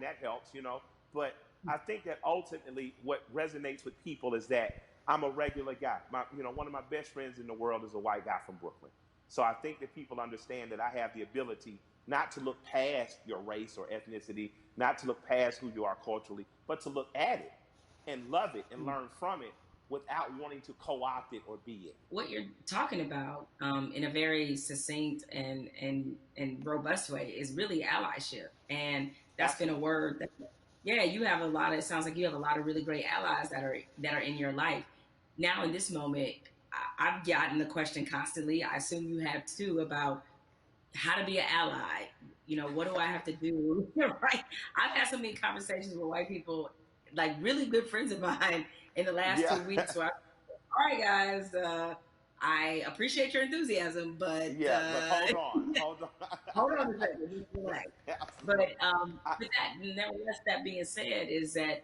that helps, But I think that ultimately what resonates with people is that I'm a regular guy. One of my best friends in the world is a white guy from Brooklyn. So I think that people understand that I have the ability not to look past your race or ethnicity, not to look past who you are culturally, but to look at it and love it and learn from it without wanting to co-opt it or be it. What you're talking about, in a very succinct and robust way, is really allyship, and that's been a Absolutely. word that, yeah, you have a lot of. It sounds like you have a lot of really great allies that are in your life. Now, in this moment, I've gotten the question constantly. I assume you have too, about how to be an ally. What do I have to do? Right? I've had so many conversations with white people, like really good friends of mine, in the last Yeah. 2 weeks. Where, all right, guys, I appreciate your enthusiasm, but Yeah, but hold on. Hold on. hold on a second, just relax. Absolutely. But I, with that, nevertheless, that being said, is that,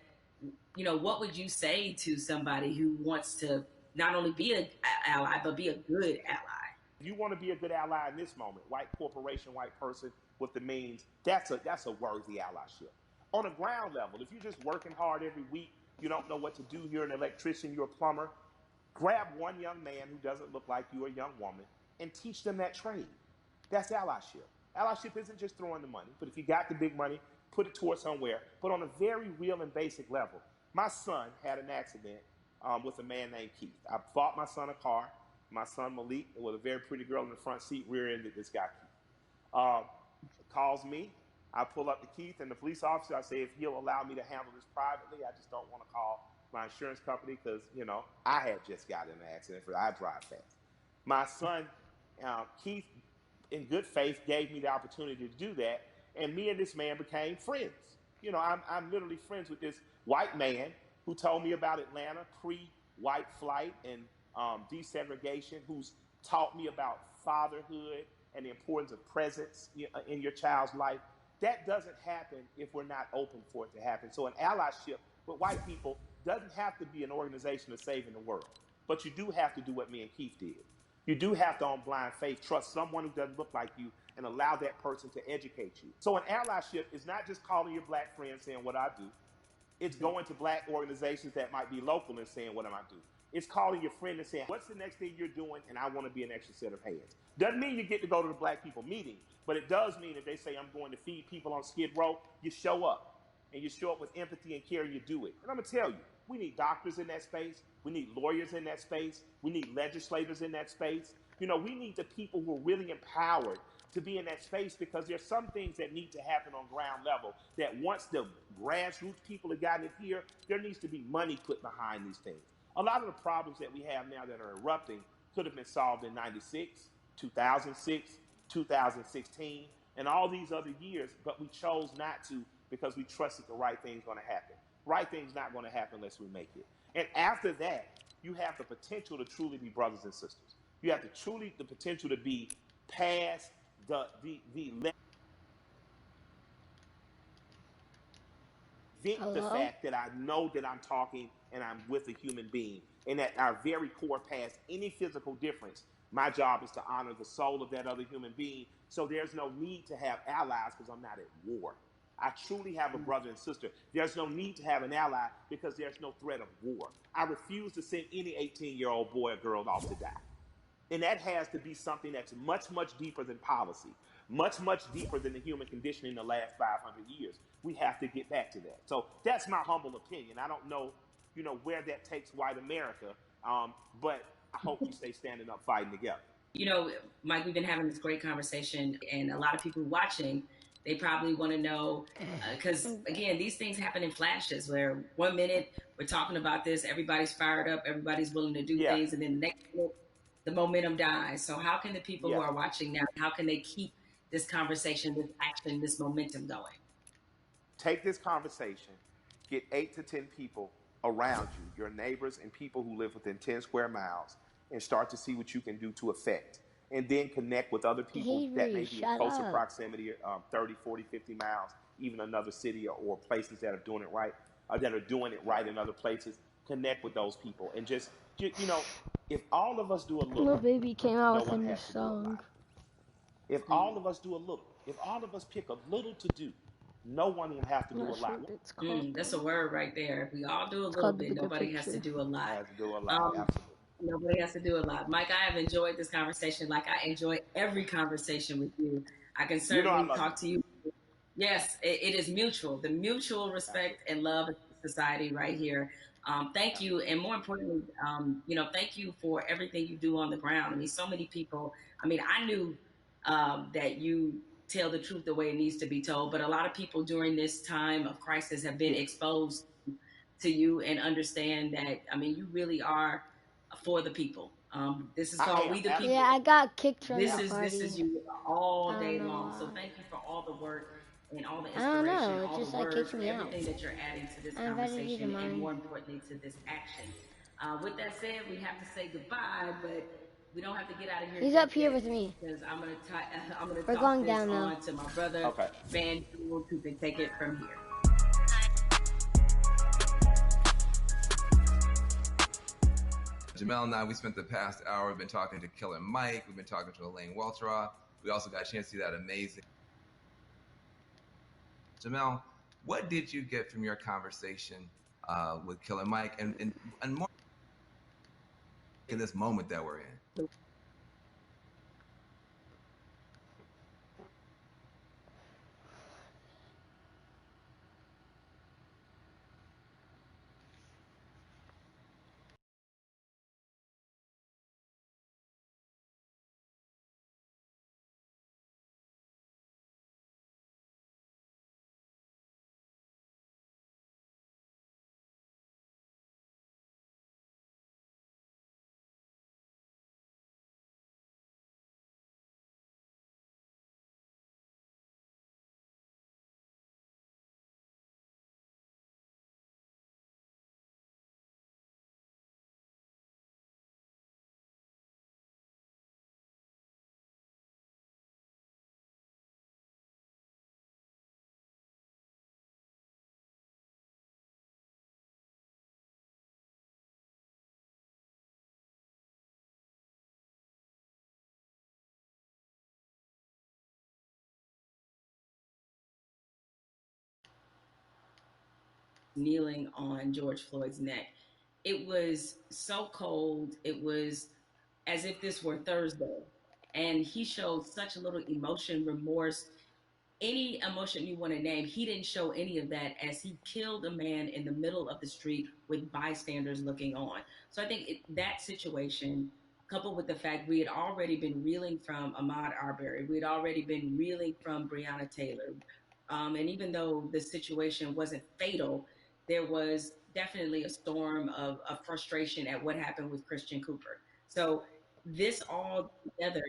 what would you say to somebody who wants to not only be an ally but be a good ally? If you want to be a good ally in this moment, white corporation, white person with the means, that's a worthy allyship. On a ground level, if you're just working hard every week, you don't know what to do, you're an electrician, you're a plumber, grab one young man who doesn't look like you, a young woman, and teach them that trade. That's allyship. Allyship isn't just throwing the money, but if you got the big money, put it towards somewhere. But on a very real and basic level, my son had an accident with a man named Keith. I bought my son a car. My son Malik, with a very pretty girl in the front seat, rear-ended this guy Keith. Um, Calls me. I pull up to Keith and the police officer. I say, if he'll allow me to handle this privately, I just don't want to call my insurance company because, I had just got in an accident. I drive fast. My son, Keith, in good faith, gave me the opportunity to do that. And me and this man became friends. I'm literally friends with this white man who told me about Atlanta pre-white flight and desegregation, who's taught me about fatherhood and the importance of presence in your child's life. That doesn't happen if we're not open for it to happen. So an allyship with white people doesn't have to be an organization of saving the world. But you do have to do what me and Keith did. You do have to, on blind faith, trust someone who doesn't look like you and allow that person to educate you. So an allyship is not just calling your black friends saying what I do. It's going to black organizations that might be local and saying, what am I doing? It's calling your friend and saying, what's the next thing you're doing? And I want to be an extra set of hands. Doesn't mean you get to go to the black people meeting, but it does mean if they say, I'm going to feed people on Skid Row, you show up. And you show up with empathy and care and you do it. And I'm going to tell you, we need doctors in that space. We need lawyers in that space. We need legislators in that space. We need the people who are really empowered to be in that space because there's some things that need to happen on ground level that once the grassroots people have gotten it here, there needs to be money put behind these things. A lot of the problems that we have now that are erupting could have been solved in 96, 2006, 2016, and all these other years, but we chose not to because we trusted the right thing's going to happen. Right thing's not going to happen unless we make it. And after that, you have the potential to truly be brothers and sisters. You have the potential to be past the the Hello? fact that I know that I'm talking and I'm with a human being, and at our very core, past any physical difference, my job is to honor the soul of that other human being. So there's no need to have allies because I'm not at war. I truly have a brother and sister. There's no need to have an ally because there's no threat of war. I refuse to send any 18-year-old boy or girl off to die. And that has to be something that's much, much deeper than policy, much, much deeper than the human condition in the last 500 years. We have to get back to that. So that's my humble opinion. I don't know, where that takes white America, but I hope we stay standing up, fighting together. Mike, we've been having this great conversation, and a lot of people watching, they probably want to know, because again, these things happen in flashes. Where 1 minute we're talking about this, everybody's fired up, everybody's willing to do Yeah, things, and then the next minute, the momentum dies. So, how can the people who yeah. are watching now, how can they keep this conversation, this action, this momentum going? Take this conversation, get 8 to 10 people around you, your neighbors and people who live within 10 square miles, and start to see what you can do to affect. And then connect with other people that Avery, may be in shut closer up. proximity, 30, 40, 50 miles, even another city or places that are doing it right, that are doing it right in other places. Connect with those people and if all of us do a Lil little, Baby came out no with a one new has to do a song. lot. If all of us do a little, if all of us pick a little to do, No one will have to I'm do a not sure lot. what it's called. That's a word right there. If we all do a It's little called the bit, bigger nobody has to picture. do a lot. Has to do a lot. Um, Absolutely. Nobody has to do a lot. Mike, I have enjoyed this conversation like I enjoy every conversation with you. I can You know I certainly love talk to you. Yes, it is mutual. The mutual you. respect Absolutely. and love of society right here. Thank you. Absolutely. And more importantly, thank you for everything you do on the ground. I mean, so many people, I knew that you tell the truth the way it needs to be told, but a lot of people during this time of crisis have been Yeah. exposed to you and understand that, you really are for the people. This is I called am. We the Yeah, People. I got kicked from the This party. is you I all don't day know long. So why. thank you for all the work and all the I don't inspiration, know. It all just the like words, kicked me out. everything that you're adding to this I invited you to conversation, and mine. more importantly to this action. With that said, we have to say goodbye, but we don't have to get out of here He's just up here yet with me. because I'm gonna We're toss going this down now. on to my brother Okay. Van Jewel, who can take it from here. Jamel and I, we spent the past hour, we've been talking to Killer Mike, we've been talking to Elaine Welteroth. We also got a chance to see that amazing. Jamel, what did you get from your conversation with Killer Mike and more in this moment that we're in? Kneeling on George Floyd's neck. It was so cold. It was as if this were Thursday. And he showed such little emotion, remorse, any emotion you want to name. He didn't show any of that as he killed a man in the middle of the street with bystanders looking on. So I think that situation, coupled with the fact we had already been reeling from Ahmaud Arbery, we had already been reeling from Breonna Taylor. And even though the situation wasn't fatal, there was definitely a storm of frustration at what happened with Christian Cooper. So this all together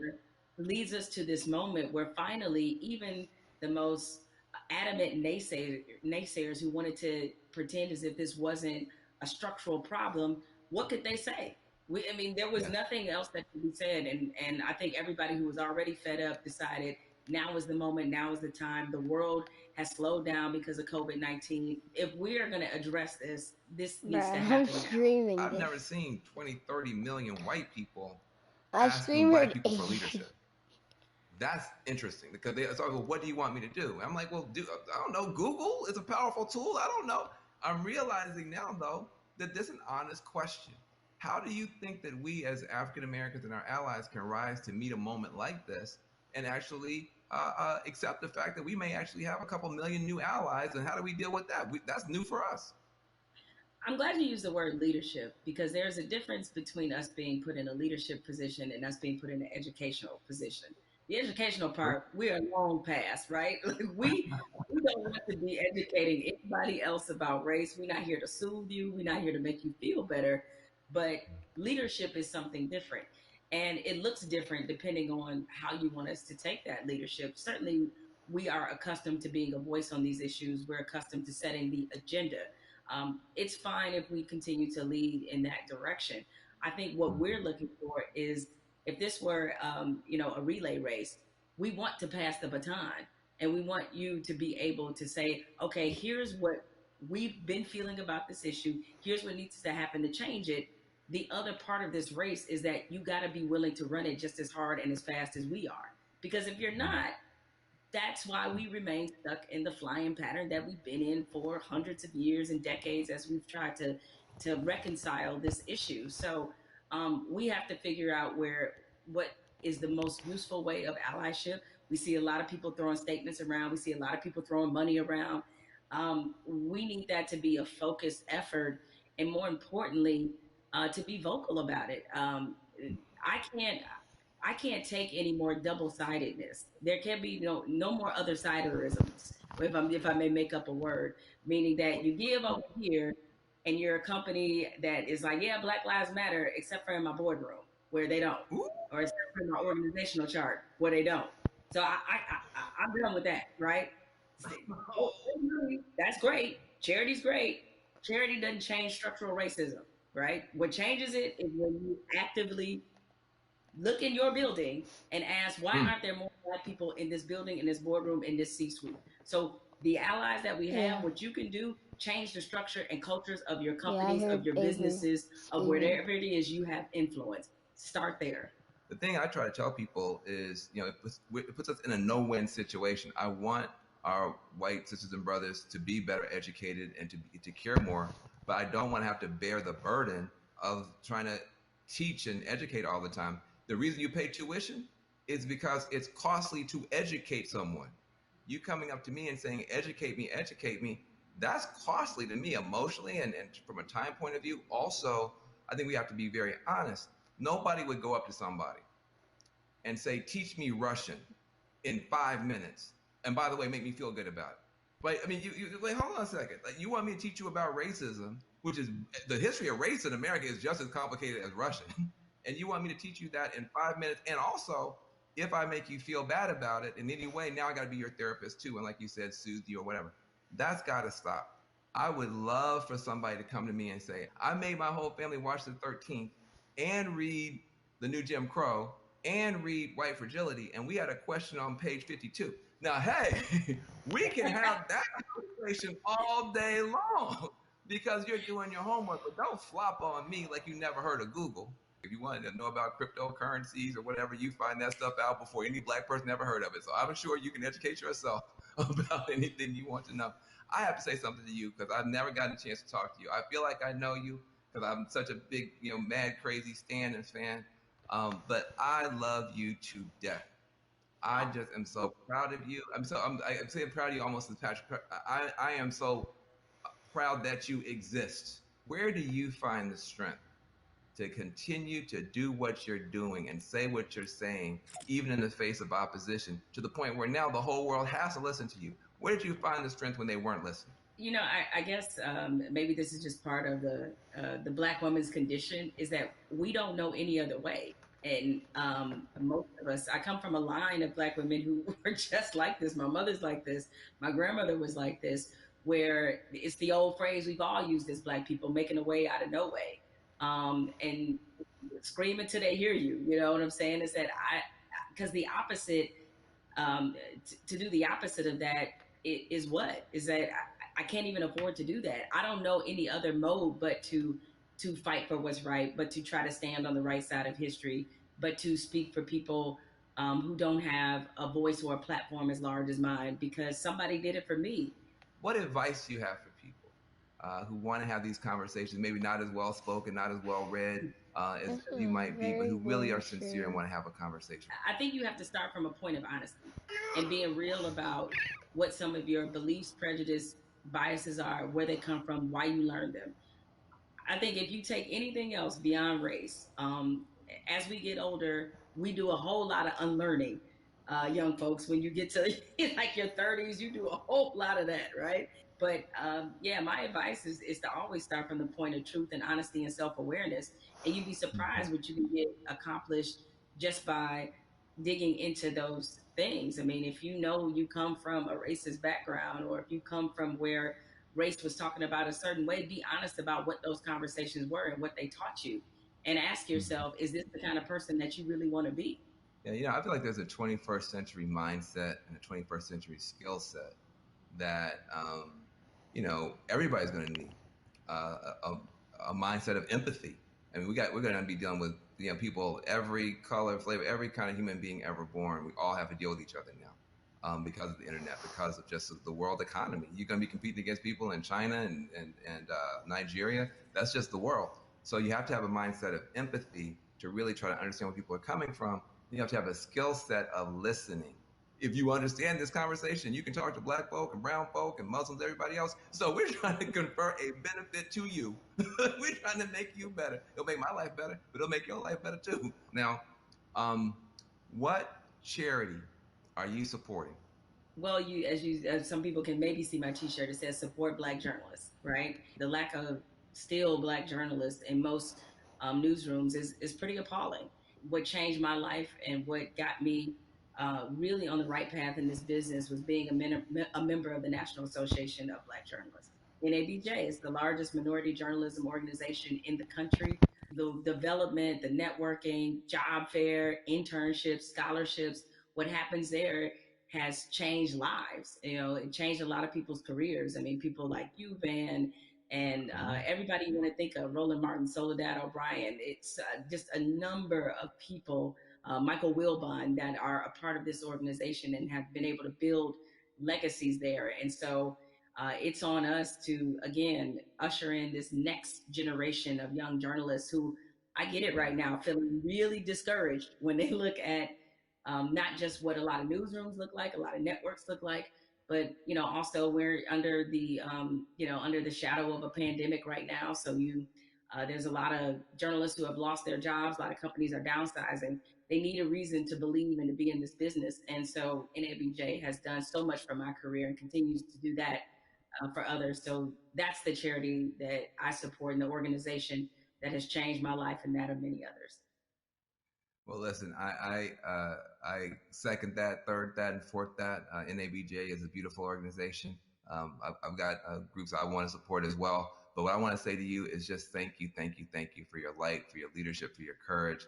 leads us to this moment where finally, even the most adamant naysayers who wanted to pretend as if this wasn't a structural problem, what could they say? There was nothing else that could be said, and I think everybody who was already fed up decided now is the moment, now is the time. The world has slowed down because of COVID-19. If we are going to address this, this needs to Bruh, I'm happen now. screaming I've this. never seen 20, 30 million white people I asking screamed black people for 80. leadership. That's interesting because they start with, what do you want me to do? I'm like, well, I don't know. Google is a powerful tool. I don't know. I'm realizing now, though, that this is an honest question. How do you think that we as African Americans and our allies can rise to meet a moment like this and actually accept the fact that we may actually have a couple million new allies? And how do we deal with that? That's new for us. I'm glad you used the word leadership because there's a difference between us being put in a leadership position and us being put in an educational position. The educational part, we are long past, right? Like we don't want to be educating anybody else about race. We're not here to soothe you. We're not here to make you feel better. But leadership is something different. And it looks different depending on how you want us to take that leadership. Certainly, we are accustomed to being a voice on these issues. We're accustomed to setting the agenda. It's fine if we continue to lead in that direction. I think what we're looking for is if this were, a relay race, we want to pass the baton and we want you to be able to say, okay, here's what we've been feeling about this issue. Here's what needs to happen to change it. The other part of this race is that you got to be willing to run it just as hard and as fast as we are. Because if you're not, that's why we remain stuck in the flying pattern that we've been in for hundreds of years and decades as we've tried to reconcile this issue. So we have to figure out what is the most useful way of allyship. We see a lot of people throwing statements around. We see a lot of people throwing money around. We need that to be a focused effort, and more importantly, to be vocal about it. I can't I can't take any more double sidedness. There can be no more other siderisms. If I may make up a word, meaning that you give over here, and you're a company that is like, yeah, Black Lives Matter, except for in my boardroom where they don't, or except for in my organizational chart where they don't. So I'm done with that, right? That's great. Charity's great. Charity doesn't change structural racism, right? What changes it is when you actively look in your building and ask, why aren't there more Black people in this building, in this boardroom, in this C-suite? So the allies that we have, what you can do, change the structure and cultures of your companies, of your businesses, of wherever it is you have influence. Start there. The thing I try to tell people is, it puts us in a no-win situation. I want our white sisters and brothers to be better educated and to care more, but I don't want to have to bear the burden of trying to teach and educate all the time. The reason you pay tuition is because it's costly to educate someone. You coming up to me and saying, educate me, that's costly to me emotionally and from a time point of view. Also, I think we have to be very honest. Nobody would go up to somebody and say, teach me Russian in 5 minutes. And by the way, make me feel good about it. But I mean, you wait, hold on a second. Like, you want me to teach you about racism, which is the history of race in America is just as complicated as Russian. And you want me to teach you that in 5 minutes. And also, if I make you feel bad about it in any way, now I got to be your therapist too. And like you said, soothe you or whatever. That's got to stop. I would love for somebody to come to me and say, I made my whole family watch the 13th and read The New Jim Crow and read White Fragility. And we had a question on page 52. Now, hey, we can have that conversation all day long because you're doing your homework, but don't flop on me like you never heard of Google. If you wanted to know about cryptocurrencies or whatever, you find that stuff out before any Black person ever heard of it. So I'm sure you can educate yourself about anything you want to know. I have to say something to you because I've never gotten a chance to talk to you. I feel like I know you because I'm such a big, mad, crazy Stan and fan. But I love you to death. I just am so proud of you. I'm saying proud of you almost as Patrick. I am so proud that you exist. Where do you find the strength to continue to do what you're doing and say what you're saying, even in the face of opposition, to the point where now the whole world has to listen to you? Where did you find the strength when they weren't listening? I guess maybe this is just part of the Black woman's condition, is that we don't know any other way. And most of us, I come from a line of Black women who were just like this. My mother's like this. My grandmother was like this, where it's the old phrase we've all used as Black people, making a way out of no way. And scream until they hear you. You know what I'm saying? Is that because the opposite, to do the opposite of that is what? Is that I can't even afford to do that. I don't know any other mode but to fight for what's right, but to try to stand on the right side of history, but to speak for people who don't have a voice or a platform as large as mine, because somebody did it for me. What advice do you have for people who want to have these conversations, maybe not as well spoken, not as well read as you might be, but who really are sincere and want to have a conversation? I think you have to start from a point of honesty and being real about what some of your beliefs, prejudice, biases are, where they come from, why you learned them. I think if you take anything else beyond race, as we get older, we do a whole lot of unlearning. Young folks, when you get to like your 30s, you do a whole lot of that, right? But my advice is to always start from the point of truth and honesty and self-awareness. And you'd be surprised what you can get accomplished just by digging into those things. I mean, if you know you come from a racist background, or if you come from where race was talking about a certain way, be honest about what those conversations were and what they taught you. And ask yourself, is this the kind of person that you really want to be? Yeah, I feel like there's a 21st century mindset and a 21st century skill set that, everybody's going to need a mindset of empathy. I mean, we're going to be dealing with people, every color, flavor, every kind of human being ever born. We all have to deal with each other now. because of the internet, because of just the world economy. You're going to be competing against people in China and Nigeria. That's just the world. So you have to have a mindset of empathy to really try to understand where people are coming from. You have to have a skill set of listening. If you understand this conversation, you can talk to black folk and brown folk and Muslims, everybody else. So we're trying to confer a benefit to you. We're trying to make you better. It'll make my life better, but it'll make your life better too. Now, what charity are you supporting? Well, as some people can maybe see my T-shirt. It says "Support Black Journalists." Right. The lack of still Black journalists in most newsrooms is pretty appalling. What changed my life and what got me really on the right path in this business was being a member of the National Association of Black Journalists. NABJ is the largest minority journalism organization in the country. The development, the networking, job fair, internships, scholarships, what happens there has changed lives. You know, it changed a lot of people's careers. I mean, people like you, Van, and everybody you want to think of, Roland Martin, Soledad O'Brien. It's just a number of people, Michael Wilbon, that are a part of this organization and have been able to build legacies there. And so it's on us to, again, usher in this next generation of young journalists who, I get it right now, feeling really discouraged when they look at not just what a lot of newsrooms look like, a lot of networks look like, but also we're under the under the shadow of a pandemic right now. So there's a lot of journalists who have lost their jobs. A lot of companies are downsizing. They need a reason to believe and to be in this business. And so NABJ has done so much for my career and continues to do that for others. So that's the charity that I support and the organization that has changed my life and that of many others. Well, listen, I second that, third that, and fourth that. NABJ is a beautiful organization. I've got groups I want to support as well. But what I want to say to you is just thank you for your light, for your leadership, for your courage,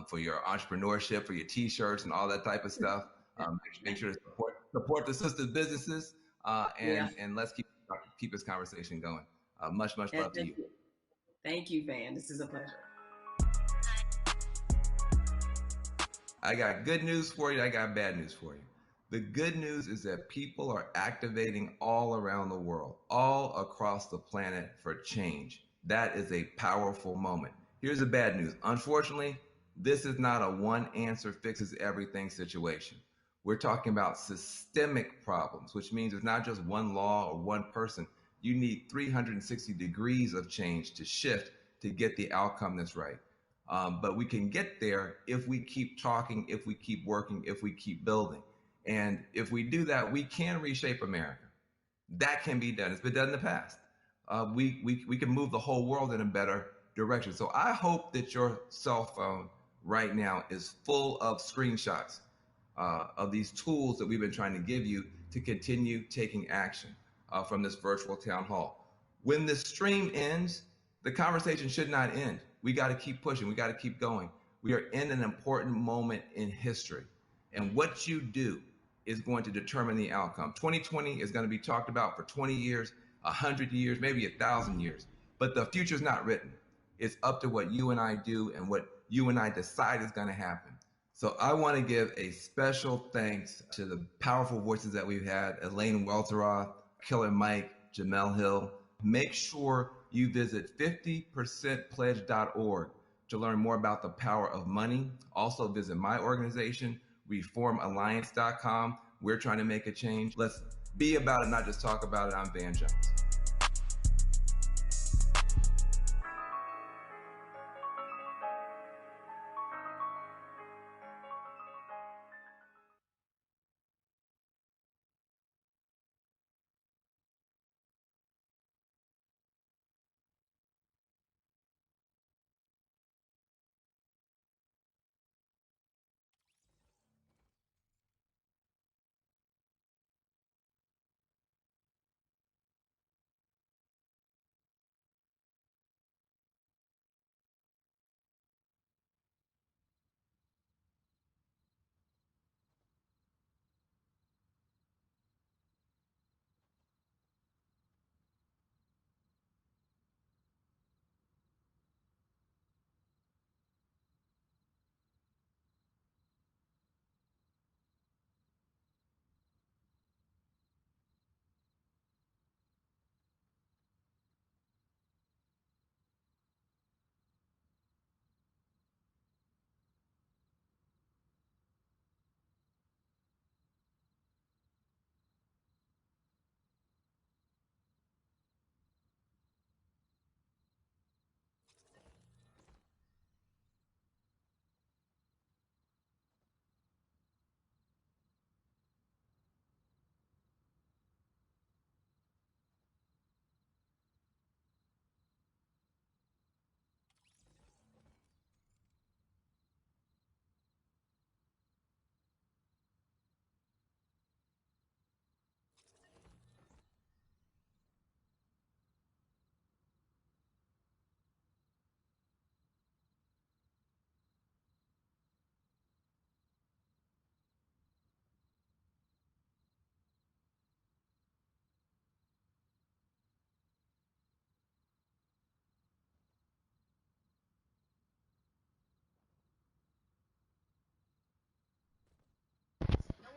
for your entrepreneurship, for your T-shirts and all that type of stuff. Make sure to support the sister businesses, and let's keep this conversation going. Much love to you. Thank you, Van. This is a pleasure. I got good news for you. I got bad news for you. The good news is that people are activating all around the world, all across the planet for change. That is a powerful moment. Here's the bad news. Unfortunately, this is not a one answer fixes everything situation. We're talking about systemic problems, which means it's not just one law or one person. You need 360 degrees of change to shift to get the outcome that's right. But we can get there if we keep talking, if we keep working, if we keep building. And if we do that, we can reshape America. That can be done. It's been done in the past. We can move the whole world in a better direction. So I hope that your cell phone right now is full of screenshots of these tools that we've been trying to give you to continue taking action from this virtual town hall. When the stream ends, the conversation should not end. We got to keep pushing. We got to keep going. We are in an important moment in history. And what you do is going to determine the outcome. 2020 is going to be talked about for 20 years, 100 years, maybe 1,000 years. But the future is not written. It's up to what you and I do and what you and I decide is going to happen. So I want to give a special thanks to the powerful voices that we've had: Elaine Welteroth, Killer Mike, Jamel Hill. Make sure you visit 50percentpledge.org to learn more about the power of money. Also visit my organization, reformalliance.com. We're trying to make a change. Let's be about it, not just talk about it. I'm Van Jones.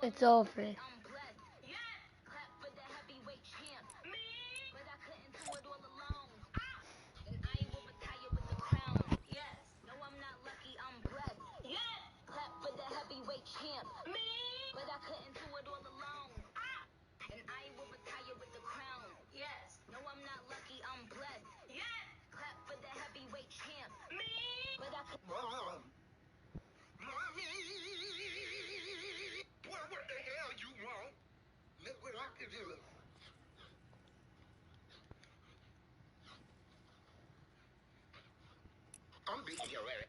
It's over. What the hell you want? Look what I can do. I'm beating your ass.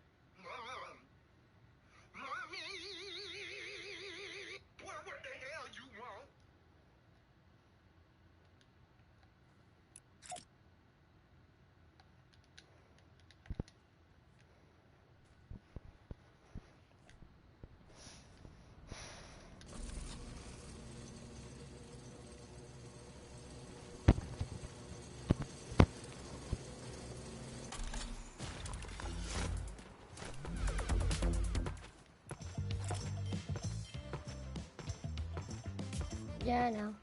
Mommy, what the hell you want? Yeah, I know.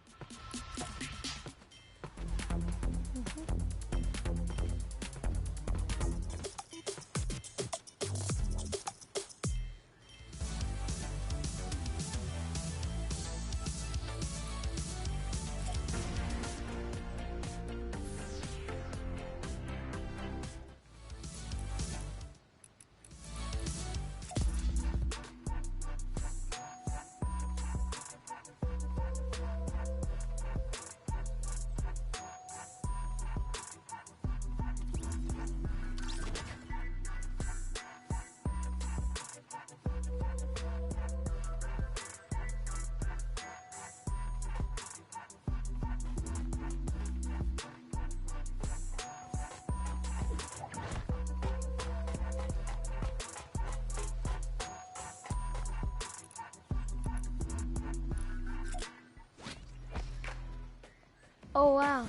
Oh, wow.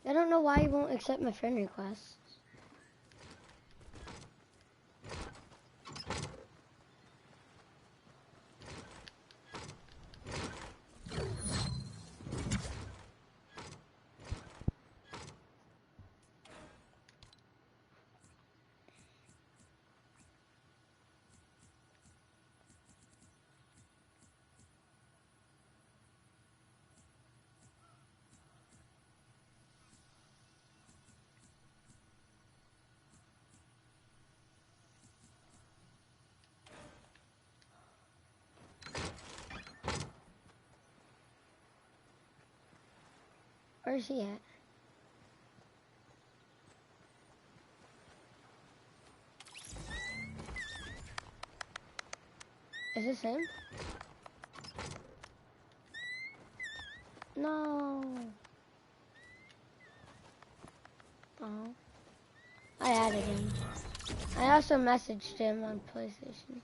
I don't know why he won't accept my friend request. Where's he at? Is this him? No. Oh. I added him. I also messaged him on PlayStation.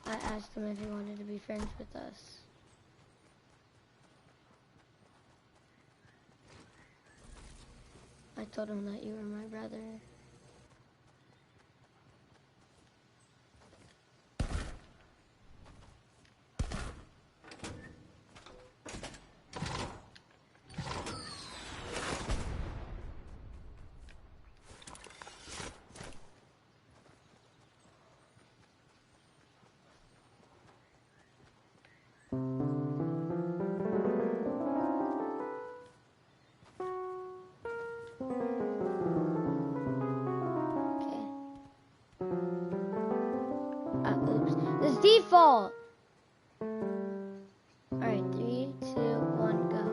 I asked him if he wanted to be friends with us. I told him that you were my brother. default. Alright, 3, 2, 1, go.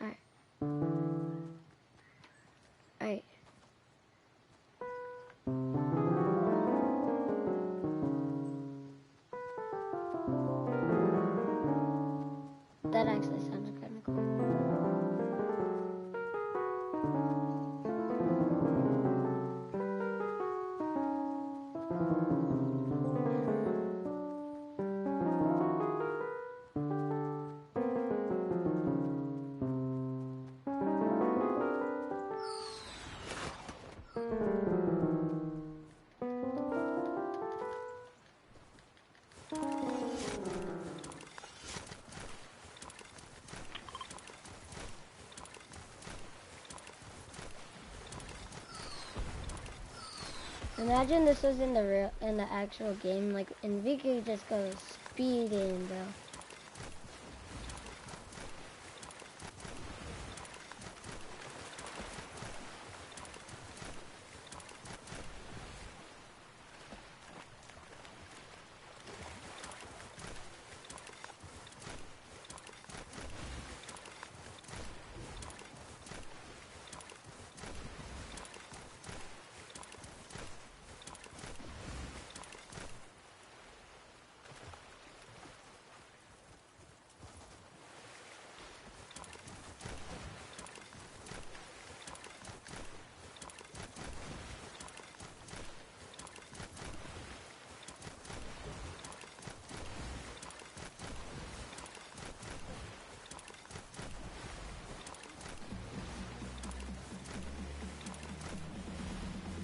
Alright. Alright. That actually sounded kind of cool. Imagine this was in the actual game, like, and we could just go speeding, bro.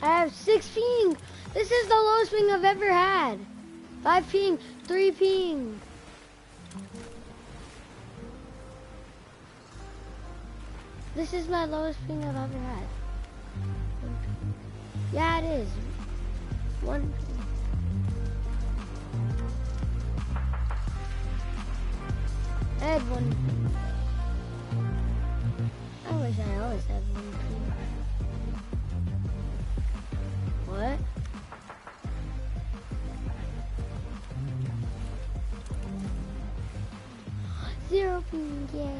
I have 6 ping. This is the lowest ping I've ever had. 5 ping, 3 ping. This is my lowest ping I've ever had. Yeah, it is. 1 ping. I had 1 ping. I wish I always had 1 ping. What? Zero ping, yay.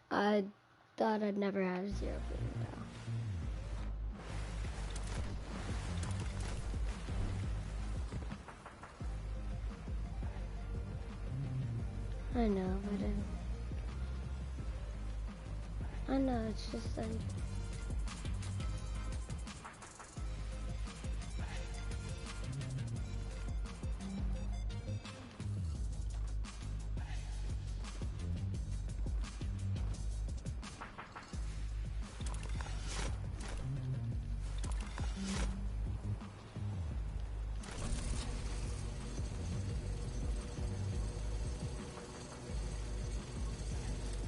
I thought I'd never have 0 ping now. I know, but I know, it's just like...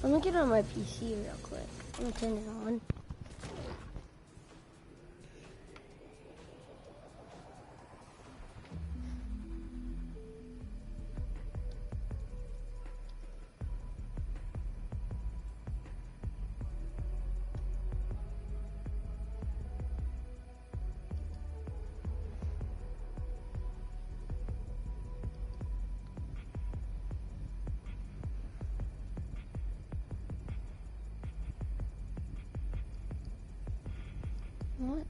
Let me get on my PC real quick. I'm gonna turn it on. What?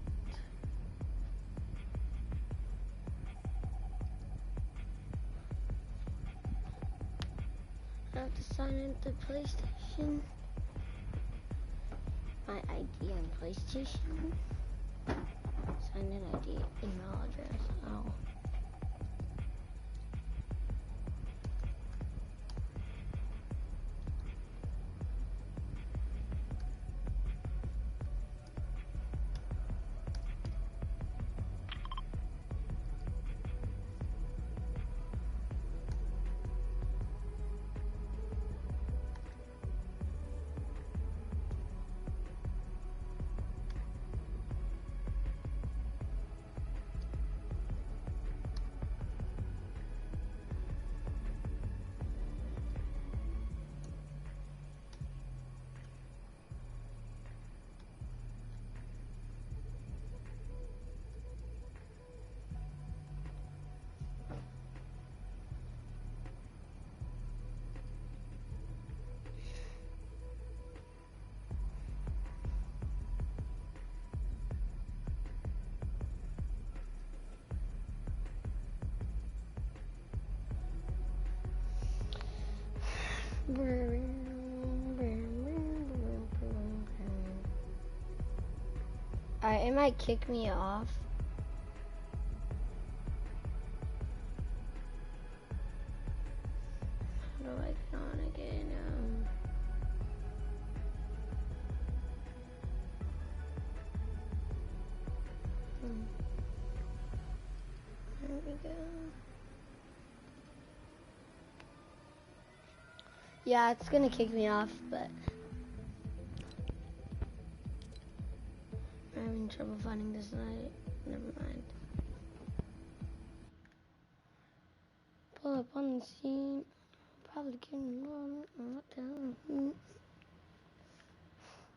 I have to sign into PlayStation. My ID on PlayStation. Sign in ID, email address. Oh. Alright, it might kick me off. How do I get on again? There we go. Yeah, it's gonna kick me off, but I'm having trouble finding this night. Never mind. Pull up on the scene. Probably couldn't run.